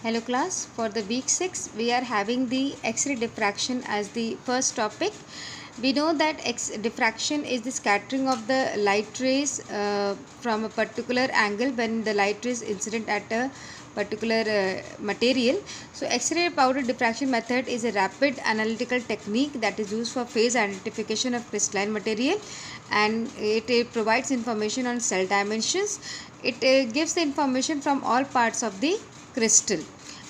Hello class, for the week 6 we are having the X-ray diffraction as the first topic. We know that diffraction is the scattering of the light rays from a particular angle when the light rays incident at a particular material. So X-ray powder diffraction method is a rapid analytical technique that is used for phase identification of crystalline material, and it provides information on cell dimensions. It gives the information from all parts of the crystal,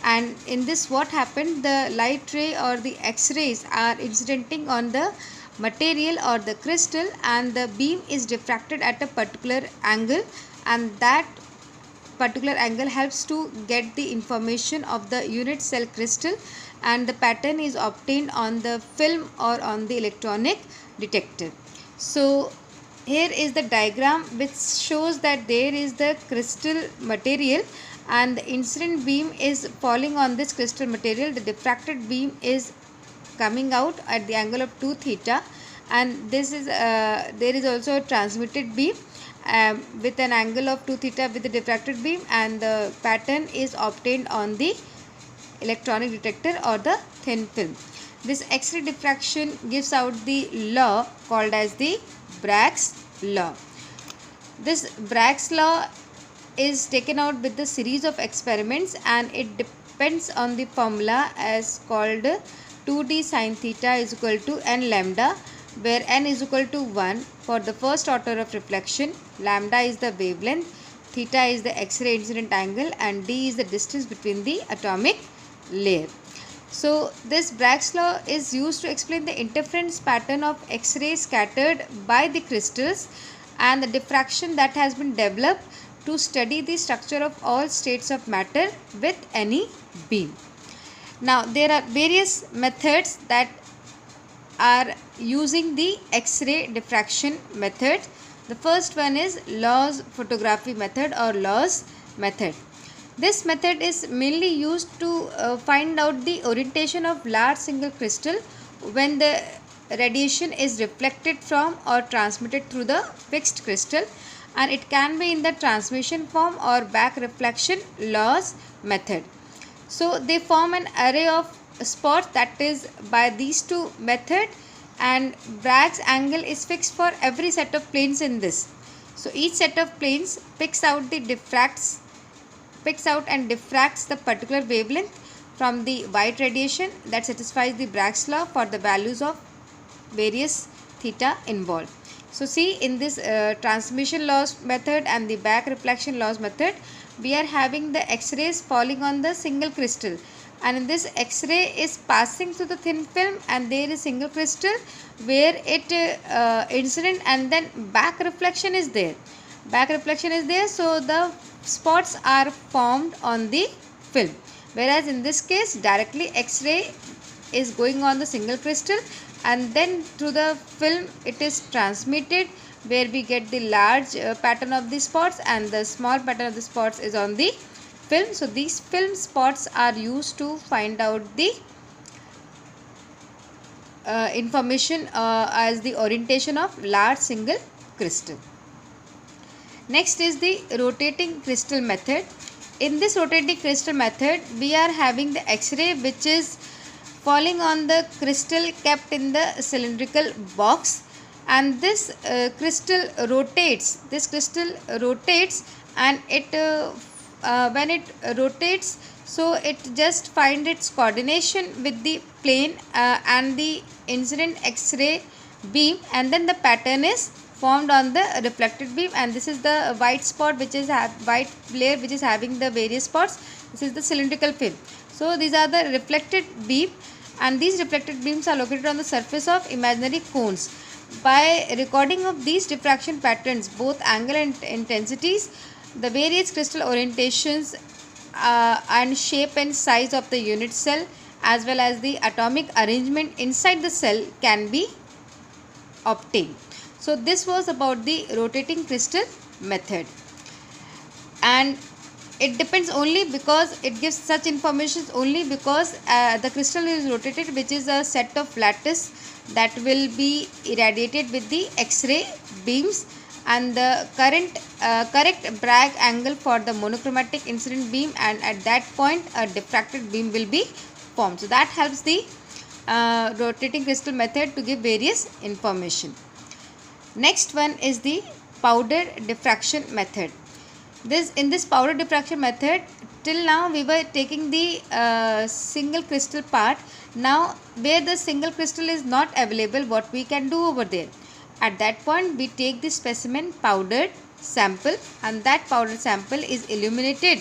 and in this what happened, the light ray or the X-rays are incidenting on the material or the crystal, and the beam is diffracted at a particular angle, and that particular angle helps to get the information of the unit cell crystal, and the pattern is obtained on the film or on the electronic detector. So here is the diagram which shows that there is the crystal material and the incident beam is falling on this crystal material. The diffracted beam is coming out at the angle of 2 theta, and this is there is also a transmitted beam with an angle of 2 theta with the diffracted beam, and the pattern is obtained on the electronic detector or the thin film. This X-ray diffraction gives out the law called as the Bragg's law. This Bragg's law is taken out with the series of experiments, and it depends on the formula as called 2d sin theta is equal to n lambda, where n is equal to 1 for the first order of reflection, lambda is the wavelength, theta is the X-ray incident angle, and d is the distance between the atomic layer. So this Bragg's law is used to explain the interference pattern of X-rays scattered by the crystals and the diffraction that has been developed to study the structure of all states of matter with any beam. Now there are various methods that are using the X-ray diffraction method. The first one is Law's photography method or Law's method. This method is mainly used to find out the orientation of large single crystal when the radiation is reflected from or transmitted through the fixed crystal, and it can be in the transmission form or back reflection Law's method. So they form an array of spots, that is by these two methods, and Bragg's angle is fixed for every set of planes in this. So each set of planes picks out and diffracts the particular wavelength from the white radiation that satisfies the Bragg's law for the values of various theta involved. So see, in this transmission loss method and the back reflection loss method, we are having the X-rays falling on the single crystal, and in this X-ray is passing through the thin film, and there is single crystal where it incident and then back reflection is there. So the spots are formed on the film, whereas in this case directly X-ray is going on the single crystal, and then through the film it is transmitted, where we get the large pattern of the spots, and the small pattern of the spots is on the film. So these film spots are used to find out the information as the orientation of large single crystal. Next is the rotating crystal method. In this rotating crystal method, we are having the X-ray which is falling on the crystal kept in the cylindrical box, and this crystal rotates. And it when it rotates, so it just finds its coordination with the plane and the incident X-ray beam, and then the pattern is formed on the reflected beam, and this is the white spot which is white layer which is having the various spots. This is the cylindrical film. So these are the reflected beam, and these reflected beams are located on the surface of imaginary cones. By recording of these diffraction patterns, both angle and intensities, the various crystal orientations and shape and size of the unit cell, as well as the atomic arrangement inside the cell, can be obtained. So this was about the rotating crystal method, and it depends only because it gives such information only because the crystal is rotated, which is a set of lattice that will be irradiated with the X-ray beams, and the correct Bragg angle for the monochromatic incident beam, and at that point a diffracted beam will be formed. So that helps the rotating crystal method to give various information. Next one is the powdered diffraction method. In this powder diffraction method, till now we were taking the single crystal part. Now where the single crystal is not available, what we can do over there? At that point we take the specimen powdered sample, and that powdered sample is illuminated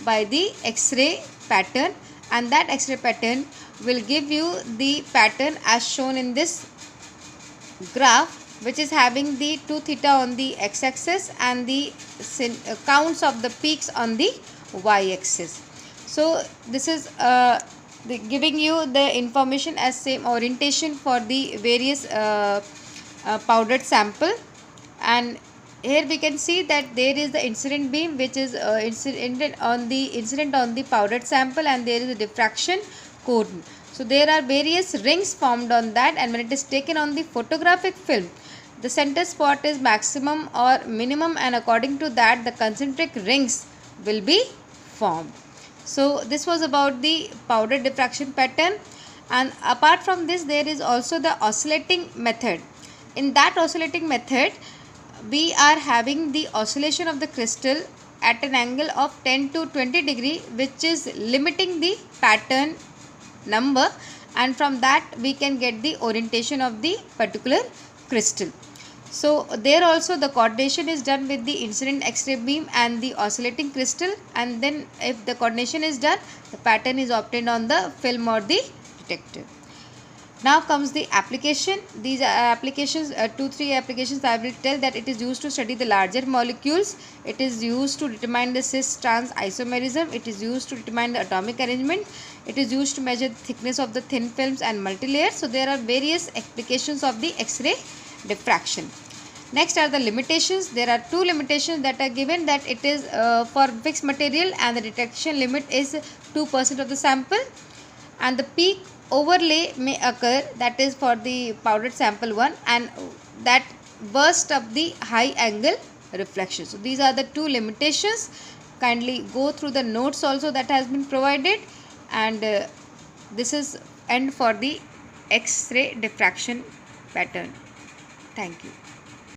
by the X-ray pattern, and that X-ray pattern will give you the pattern as shown in this graph, which is having the 2 theta on the x-axis and the counts of the peaks on the y-axis. So this is giving you the information as same orientation for the various powdered sample. And here we can see that there is the incident beam which is incident on the powdered sample, and there is a diffraction cone. So there are various rings formed on that, and when it is taken on the photographic film, the center spot is maximum or minimum, and according to that the concentric rings will be formed. So this was about the powder diffraction pattern. And apart from this, there is also the oscillating method. In that oscillating method, we are having the oscillation of the crystal at an angle of 10 to 20 degree, which is limiting the pattern number, and from that we can get the orientation of the particular crystal. So there also the coordination is done with the incident X-ray beam and the oscillating crystal, and then if the coordination is done, the pattern is obtained on the film or the detector. Now comes the application. These are applications, 2-3 applications I will tell. That it is used to study the larger molecules, it is used to determine the cis-trans isomerism, it is used to determine the atomic arrangement, it is used to measure the thickness of the thin films and multilayers. So there are various applications of the X-ray diffraction. Next are the limitations. There are 2 limitations that are given, that it is for fixed material and the detection limit is 2% of the sample, and the peak overlay may occur, that is for the powdered sample 1, and that burst of the high angle reflection. So these are the 2 limitations. Kindly go through the notes also that has been provided, and this is end for the X-ray diffraction pattern. Thank you.